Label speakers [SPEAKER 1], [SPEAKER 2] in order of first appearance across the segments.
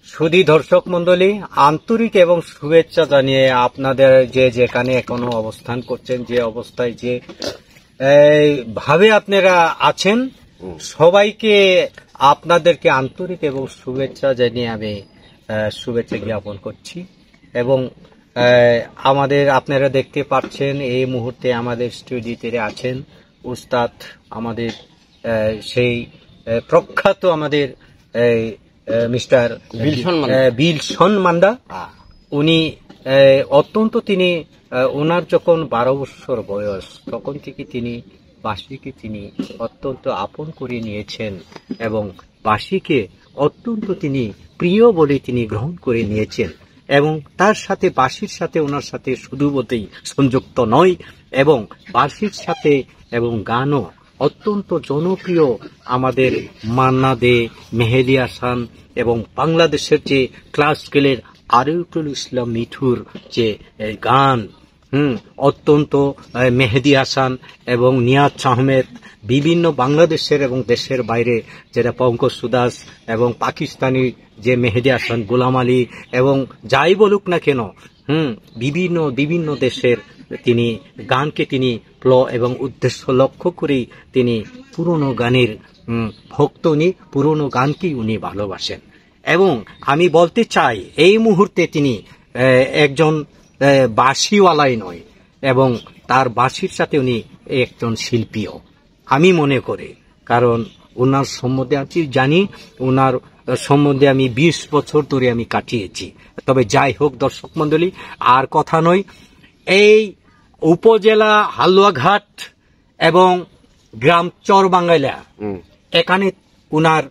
[SPEAKER 1] সুধী দর্শক মন্ডলী, আন্তরিক এবং শুভেচ্ছা জানিয়ে আপনাদের যে যেখানে এখনো অবস্থান করছেন, যে অবস্থায় যে ভাবে আপনারা আছেন, সবাইকে আপনাদেরকে আন্তরিক এবং শুভেচ্ছা জানিয়ে আমি শুভেচ্ছা জ্ঞাপন করছি। এবং আমাদের আপনারা দেখতে পাচ্ছেন এই মুহূর্তে আমাদের স্টুডিওতে আছেন উস্তাদ, আমাদের সেই প্রখ্যাত আমাদের মিস্টার বিলসন মান্দা। উনি অত্যন্ত তিনি ওনার যখন 12 বছর বয়স তখন থেকে তিনি বাঁশিকে তিনি অত্যন্ত আপন করে নিয়েছেন এবং বাঁশিকে অত্যন্ত তিনি প্রিয় বলে তিনি গ্রহণ করে নিয়েছেন। এবং তার সাথে বাঁশির সাথে ওনার সাথে শুধু বলতেই সংযুক্ত নয়, এবং বাঁশির সাথে এবং গানও অত্যন্ত জনপ্রিয় আমাদের মান্না দে, মেহেদী হাসান এবং বাংলাদেশের যে ক্লাসিক্যালের আরিফুল ইসলাম মিঠুর যে গান, অত্যন্ত মেহেদী হাসান এবং নিয়াজ আহমেদ, বিভিন্ন বাংলাদেশের এবং দেশের বাইরে যেটা পঙ্কজ সুদাস এবং পাকিস্তানি যে মেহেদী হাসান, গোলাম আলী এবং যাই বলুক না কেন, বিভিন্ন দেশের তিনি গানকে তিনি প্ল এবং উদ্দেশ্য লক্ষ্য করেই তিনি পুরনো গানের ভক্ত, উনি পুরনো গানকেই উনি ভালোবাসেন। এবং আমি বলতে চাই এই মুহূর্তে তিনি একজন বাঁশিওয়ালাই নয়, এবং তার বাঁশির সাথে উনি একজন শিল্পীও আমি মনে করি। কারণ ওনার সম্বন্ধে আমি জানি, ওনার সম্বন্ধে আমি 20 বছর ধরে আমি কাটিয়েছি। তবে যাই হোক দর্শক মন্ডলী, আর কথা নয়, এই উপজেলা হালুয়াঘাট এবং গ্রাম চরবাঙ্গাইলা, এখানে উনার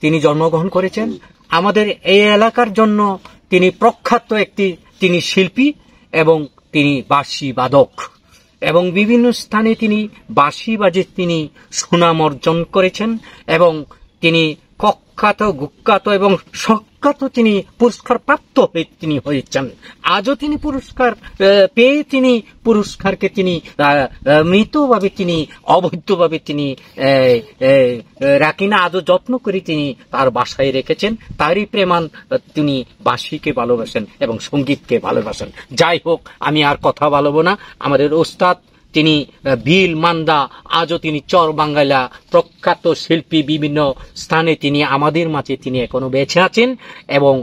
[SPEAKER 1] তিনি জন্মগ্রহণ করেছেন। আমাদের এই এলাকার জন্য তিনি প্রখ্যাত তিনি শিল্পী এবং তিনি বাঁশি বাদক, এবং বিভিন্ন স্থানে তিনি বাঁশি বাজে তিনি সুনাম অর্জন করেছেন। এবং তিনি কুখ্যাত এবং সখ্যাত তিনি পুরস্কার প্রাপ্ত তিনি হয়েছেন। আজও তিনি পুরস্কার পেয়ে তিনি পুরস্কারকে তিনি মৃতভাবে তিনি অবৈধভাবে তিনি রাখি না, আজও যত্ন করে তিনি তার বাসায় রেখেছেন। তারই প্রমাণ তিনি বাঁশিকে ভালোবাসেন এবং সঙ্গীতকে ভালোবাসেন। যাই হোক, আমি আর কথা বলবো না। আমাদের ওস্তাদ তিনি বিল মান্দা, আজও তিনি চরবাঙ্গাইলা প্রখ্যাত শিল্পী, বিভিন্ন স্থানে তিনি আমাদের মাঝে তিনি এখনো বেঁচে আছেন এবং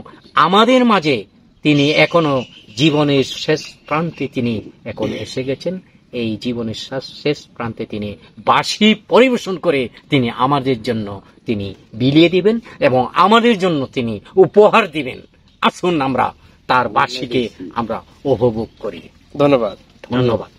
[SPEAKER 1] আমাদের মাঝে তিনি এখনো জীবনের শেষ প্রান্তে তিনি এখন এসে গেছেন। এই জীবনের শেষ প্রান্তে তিনি বাঁশি পরিবেশন করে তিনি আমাদের জন্য তিনি বিলিয়ে দিবেন এবং আমাদের জন্য তিনি উপহার দিবেন। আসুন আমরা তার বাঁশিকে আমরা উপভোগ করি।
[SPEAKER 2] ধন্যবাদ।